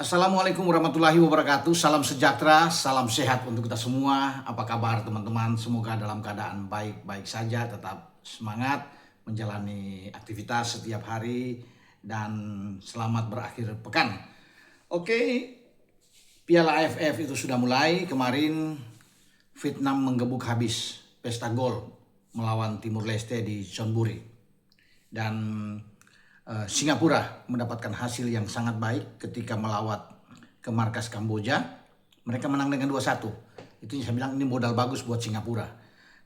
Assalamualaikum warahmatullahi wabarakatuh. Salam sejahtera, salam sehat untuk kita semua. Apa kabar teman-teman? Semoga dalam keadaan baik-baik saja, tetap semangat menjalani aktivitas setiap hari dan selamat berakhir pekan. Oke, Piala AFF itu sudah mulai. Kemarin Vietnam menggebuk habis pesta gol melawan Timur Leste di Chonburi. Dan Singapura mendapatkan hasil yang sangat baik ketika melawat ke markas Kamboja. Mereka menang dengan 2-1. Itu yang saya bilang ini modal bagus buat Singapura.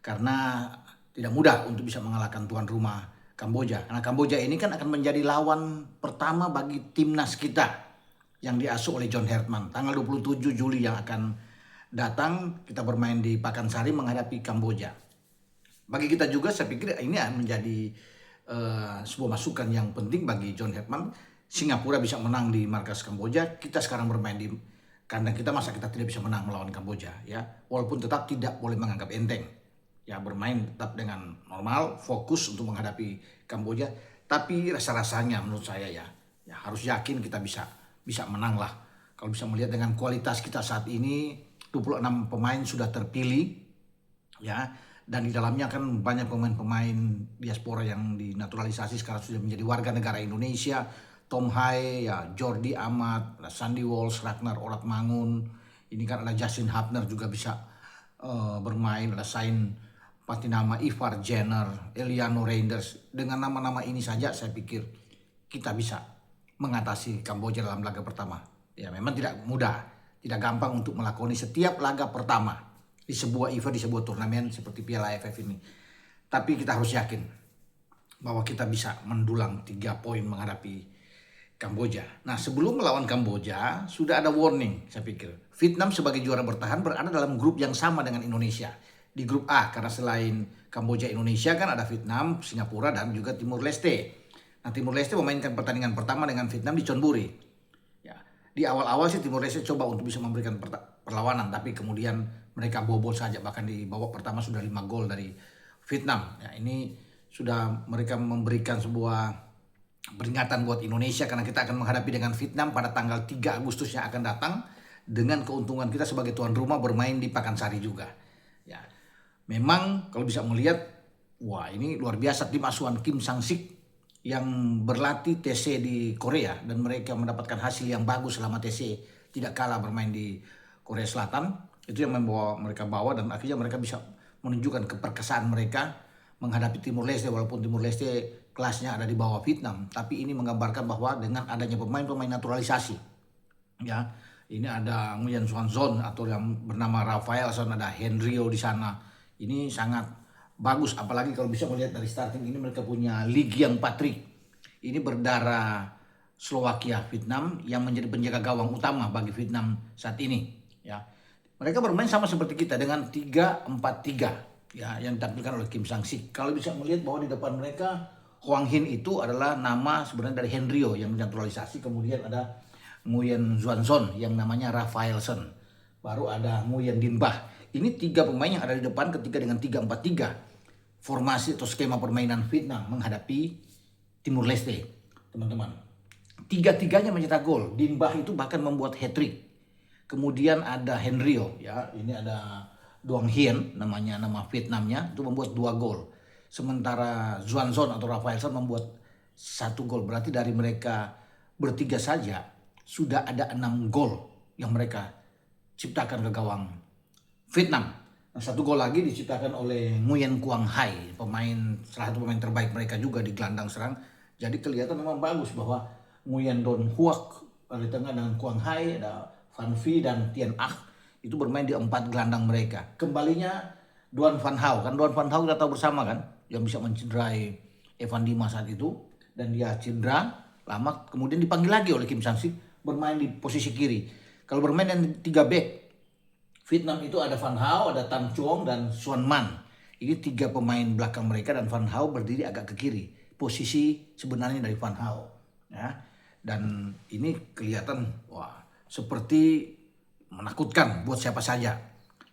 Karena tidak mudah untuk bisa mengalahkan tuan rumah Kamboja. Karena Kamboja ini kan akan menjadi lawan pertama bagi timnas kita yang diasuh oleh John Herdman. Tanggal 27 Juli yang akan datang kita bermain di Pakansari menghadapi Kamboja. Bagi kita juga saya pikir ini menjadi sebuah masukan yang penting bagi John Herdman. Singapura bisa menang di markas Kamboja, kita sekarang bermain di kandang kita, masa kita tidak bisa menang melawan Kamboja ya. Walaupun tetap tidak boleh menganggap enteng ya, bermain tetap dengan normal, fokus untuk menghadapi Kamboja. Tapi rasa-rasanya menurut saya ya harus yakin kita bisa menang lah. Kalau bisa melihat dengan kualitas kita saat ini, 26 pemain sudah terpilih ya. Dan di dalamnya kan banyak pemain-pemain diaspora yang dinaturalisasi sekarang sudah menjadi warga negara Indonesia. Tom Hai, ya, Jordi Amat, Sandy Walsh, Ragnar Oratmangun. Ini kan ada Justin Hubner juga bisa bermain. Ada Sain Patinama, Ivar Jenner, Eliano Reinders. Dengan nama-nama ini saja saya pikir kita bisa mengatasi Kamboja dalam laga pertama. Ya memang tidak mudah, tidak gampang untuk melakoni setiap laga pertama di sebuah event, di sebuah turnamen seperti Piala AFF ini. Tapi kita harus yakin bahwa kita bisa mendulang 3 poin menghadapi Kamboja. Nah, sebelum melawan Kamboja sudah ada warning saya pikir. Vietnam sebagai juara bertahan berada dalam grup yang sama dengan Indonesia. Di grup A, karena selain Kamboja Indonesia kan ada Vietnam, Singapura dan juga Timur Leste. Nah, Timur Leste memainkan pertandingan pertama dengan Vietnam di Chonburi. Ya, di awal-awal sih Timur Leste coba untuk bisa memberikan perlawanan, tapi kemudian mereka bobol saja, bahkan di babak pertama sudah 5 gol dari Vietnam. Ya, ini sudah mereka memberikan sebuah peringatan buat Indonesia karena kita akan menghadapi dengan Vietnam pada tanggal 3 Agustus yang akan datang, dengan keuntungan kita sebagai tuan rumah bermain di Pakansari juga. Ya, memang kalau bisa melihat, wah ini luar biasa tim asuhan Kim Sang-sik yang berlatih TC di Korea dan mereka mendapatkan hasil yang bagus selama TC tidak kalah bermain di Korea Selatan. Itu yang membawa mereka dan akhirnya mereka bisa menunjukkan keperkasaan mereka menghadapi Timur Leste. Walaupun Timur Leste kelasnya ada di bawah Vietnam, tapi ini menggambarkan bahwa dengan adanya pemain-pemain naturalisasi ya, ini ada Nguyen Xuan Zon atau yang bernama Rafael Son, ada Henryo di sana. Ini sangat bagus, apalagi kalau bisa melihat dari starting ini mereka punya Lee Gyang Patrick. Ini berdarah Slovakia Vietnam yang menjadi penjaga gawang utama bagi Vietnam saat ini ya. Mereka bermain sama seperti kita dengan 3-4-3 ya, yang ditampilkan oleh Kim Sang-sik. Kalau bisa melihat bahwa di depan mereka Hwang Hin itu adalah nama sebenarnya dari Henryo yang dinaturalisasi. Kemudian ada Nguyen Xuan Son yang namanya Rafael Son. Baru ada Nguyen Din Bah. Ini 3 pemain yang ada di depan ketika dengan 3-4-3 formasi atau skema permainan Vietnam menghadapi Timur Leste. Teman-teman, 3-3-nya mencetak gol. Din Bah itu bahkan membuat hat-trick. Kemudian ada Henryo ya, ini ada Duong Hien namanya, nama Vietnamnya, itu membuat 2 gol. Sementara Xuan Zon atau Rafael Son membuat 1 gol. Berarti dari mereka bertiga saja sudah ada 6 gol yang mereka ciptakan ke gawang Vietnam. Nah, 1 gol lagi diciptakan oleh Nguyen Quang Hai, salah satu pemain terbaik mereka juga di gelandang serang. Jadi kelihatan memang bagus bahwa Nguyen Don Huoc di tengah dengan Quang Hai, ada Van Phi dan Tien Ah itu bermain di 4 gelandang mereka. Kembalinya Duan Van Hau, kan Duan Van Hau kita tahu bersama kan, yang bisa mencederai Evan Dimas saat itu, dan dia cedera lama, kemudian dipanggil lagi oleh Kim Sang-sik bermain di posisi kiri. Kalau bermain dengan 3 back Vietnam itu ada Van Hau, ada Tan Chuong dan Xuan Man. Ini 3 pemain belakang mereka, dan Van Hau berdiri agak ke kiri. Posisi sebenarnya dari Van Hau ya. Dan ini kelihatan wah seperti menakutkan buat siapa saja.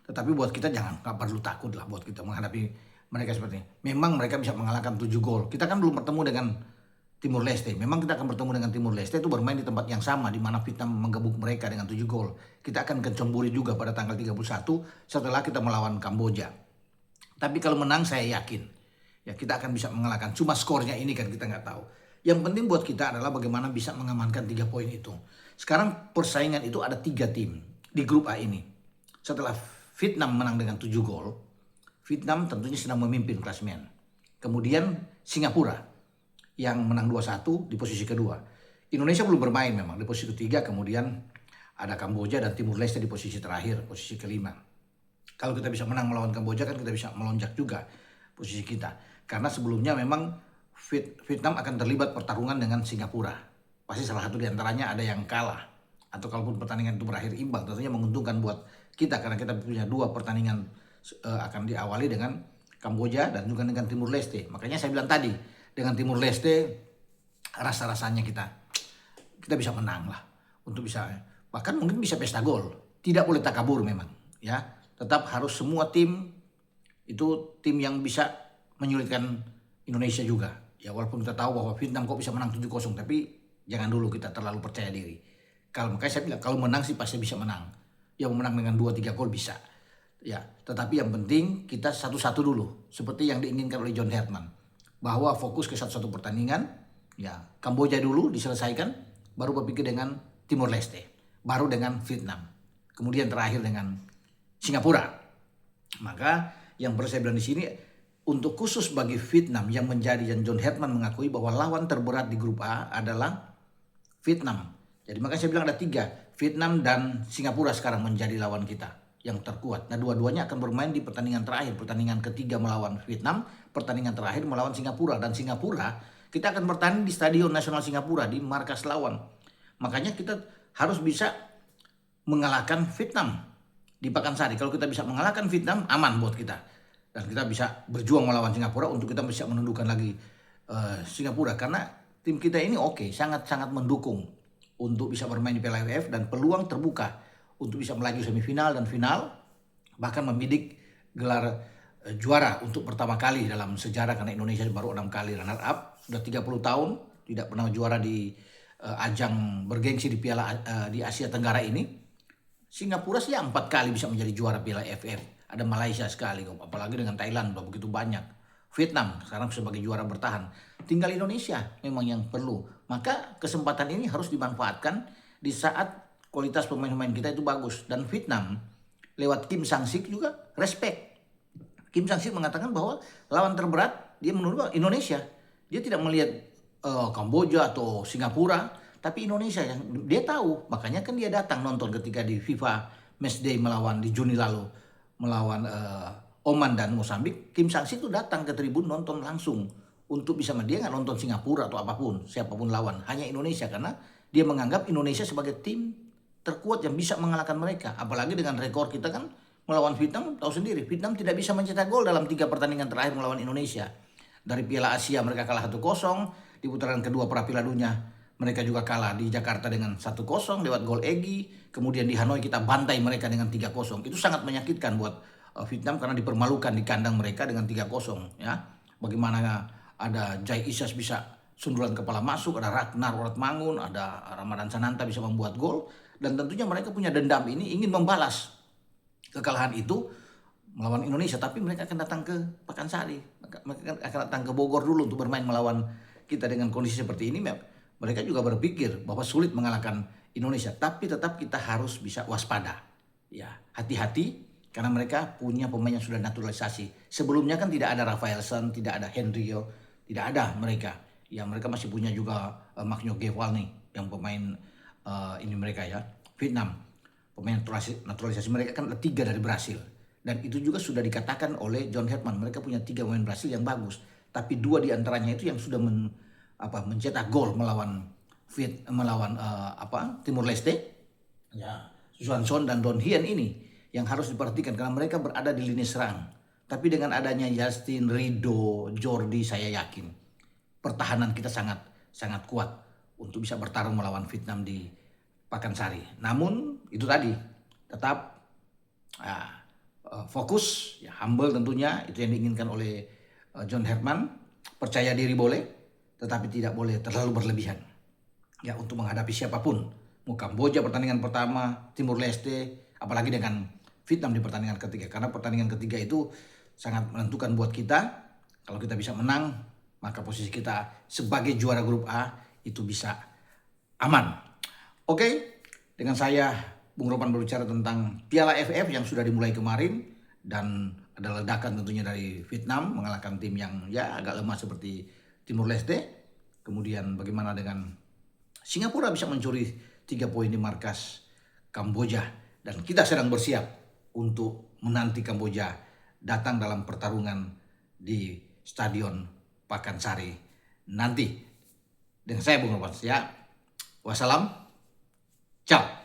Tetapi buat kita nggak perlu takut lah buat kita menghadapi mereka seperti ini. Memang mereka bisa mengalahkan 7 gol. Kita kan belum bertemu dengan Timur Leste. Memang kita akan bertemu dengan Timur Leste, itu bermain di tempat yang sama di mana Vietnam menggebuk mereka dengan 7 gol. Kita akan kecemburi juga pada tanggal 31 setelah kita melawan Kamboja. Tapi kalau menang saya yakin ya kita akan bisa mengalahkan. Cuma skornya ini kan kita nggak tahu. Yang penting buat kita adalah bagaimana bisa mengamankan 3 poin itu. Sekarang persaingan itu ada 3 tim di grup A ini. Setelah Vietnam menang dengan 7 gol, Vietnam tentunya sedang memimpin klasemen. Kemudian Singapura yang menang 2-1 di posisi kedua. Indonesia belum bermain memang di posisi ketiga, kemudian ada Kamboja dan Timur Leste di posisi terakhir, posisi kelima. Kalau kita bisa menang melawan Kamboja kan kita bisa melonjak juga posisi kita. Karena sebelumnya memang Vietnam akan terlibat pertarungan dengan Singapura. Pasti salah satu di antaranya ada yang kalah. Atau kalaupun pertandingan itu berakhir imbang, tentunya menguntungkan buat kita. Karena kita punya 2 pertandingan akan diawali dengan Kamboja dan juga dengan Timur Leste. Makanya saya bilang tadi, dengan Timur Leste rasa-rasanya kita bisa menang lah. Untuk bisa, bahkan mungkin bisa pesta gol. Tidak boleh takabur memang. Ya, tetap harus semua tim itu tim yang bisa menyulitkan Indonesia juga. Ya walaupun kita tahu bahwa Vietnam kok bisa menang 7-0, tapi jangan dulu kita terlalu percaya diri. Makanya saya bilang kalau menang sih pasti bisa menang. Ya menang dengan 2-3 gol bisa. Ya, tetapi yang penting kita satu-satu dulu seperti yang diinginkan oleh John Herman. Bahwa fokus ke satu-satu pertandingan, ya Kamboja dulu diselesaikan, baru berpikir dengan Timor Leste, baru dengan Vietnam. Kemudian terakhir dengan Singapura. Maka yang perlu saya bilang di sini untuk khusus bagi Vietnam yang John Herman mengakui bahwa lawan terberat di grup A adalah Vietnam. Jadi makanya saya bilang ada 3, Vietnam dan Singapura sekarang menjadi lawan kita yang terkuat. Nah dua-duanya akan bermain di pertandingan terakhir. Pertandingan ketiga melawan Vietnam, pertandingan terakhir melawan Singapura. Dan Singapura kita akan bertanding di Stadion Nasional Singapura di markas lawan. Makanya kita harus bisa mengalahkan Vietnam di Pakansari. Kalau kita bisa mengalahkan Vietnam, aman buat kita. Dan kita bisa berjuang melawan Singapura untuk kita bisa menundukkan lagi Singapura. Karena tim kita ini sangat-sangat mendukung untuk bisa bermain di Piala AFF dan peluang terbuka untuk bisa melaju semifinal dan final, bahkan membidik gelar juara untuk pertama kali dalam sejarah, karena Indonesia baru 6 kali runner up, sudah 30 tahun tidak pernah juara di ajang bergengsi di Piala di Asia Tenggara ini. Singapura sih 4 kali bisa menjadi juara Piala AFF. Ada Malaysia sekali, apalagi dengan Thailand udah begitu banyak. Vietnam sekarang sebagai juara bertahan. Tinggal Indonesia memang yang perlu. Maka kesempatan ini harus dimanfaatkan di saat kualitas pemain-pemain kita itu bagus. Dan Vietnam lewat Kim Sang-sik juga respect. Kim Sang-sik mengatakan bahwa lawan terberat dia menurut Indonesia. Dia tidak melihat Kamboja atau Singapura, tapi Indonesia yang dia tahu. Makanya kan dia datang nonton ketika di FIFA Matchday di Juni lalu melawan Oman dan Mozambik. Kim Sang-sik itu datang ke tribun nonton langsung untuk bisa, dia nggak nonton Singapura atau apapun, siapapun lawan, hanya Indonesia, karena dia menganggap Indonesia sebagai tim terkuat yang bisa mengalahkan mereka. Apalagi dengan rekor kita kan melawan Vietnam, tahu sendiri Vietnam tidak bisa mencetak gol dalam 3 pertandingan terakhir melawan Indonesia. Dari Piala Asia mereka kalah 1-0, di putaran kedua pra Piala Dunia mereka juga kalah di Jakarta dengan 1-0 lewat gol Egy. Kemudian di Hanoi kita bantai mereka dengan 3-0. Itu sangat menyakitkan buat Vietnam karena dipermalukan di kandang mereka dengan 3-0 ya. Bagaimana ada Jai Isas bisa sundulan kepala masuk, ada Ragnar Oratmangun, ada Ramadan Sananta bisa membuat gol. Dan tentunya mereka punya dendam ini, ingin membalas kekalahan itu melawan Indonesia. Tapi mereka akan datang ke Pakansari, mereka akan datang ke Bogor dulu untuk bermain melawan kita dengan kondisi seperti ini. Mereka juga berpikir bahwa sulit mengalahkan Indonesia. Tapi tetap kita harus bisa waspada. Ya, hati-hati karena mereka punya pemain yang sudah naturalisasi. Sebelumnya kan tidak ada Rafaelson, tidak ada Henryo, tidak ada mereka. Ya mereka masih punya juga Magnio Geval nih yang pemain ini mereka ya, Vietnam. Pemain naturalisasi mereka kan 3 dari Brasil. Dan itu juga sudah dikatakan oleh John Herman, mereka punya 3 pemain Brasil yang bagus. Tapi 2 di antaranya itu yang sudah mencetak gol melawan Timor Leste. Ya, Johansson dan Don Hien ini yang harus diperhatikan karena mereka berada di lini serang. Tapi dengan adanya Justin, Rido, Jordi, saya yakin pertahanan kita sangat kuat untuk bisa bertarung melawan Vietnam di Pakansari. Namun itu tadi tetap fokus, ya humble tentunya itu yang diinginkan oleh John Herman. Percaya diri boleh, tetapi tidak boleh terlalu berlebihan. Ya, untuk menghadapi siapapun. Mau Kamboja pertandingan pertama, Timur Leste, apalagi dengan Vietnam di pertandingan ketiga. Karena pertandingan ketiga itu sangat menentukan buat kita. Kalau kita bisa menang, maka posisi kita sebagai juara grup A itu bisa aman. Oke, dengan saya Bung Ropan berbicara tentang Piala AFF yang sudah dimulai kemarin dan ada ledakan tentunya dari Vietnam mengalahkan tim yang ya agak lemah seperti Timur Leste. Kemudian bagaimana dengan Singapura bisa mencuri 3 poin di markas Kamboja, dan kita sedang bersiap untuk menanti Kamboja datang dalam pertarungan di Stadion Pakansari nanti. Dengan saya Bung Ropan, ya. Wassalam. Ciao.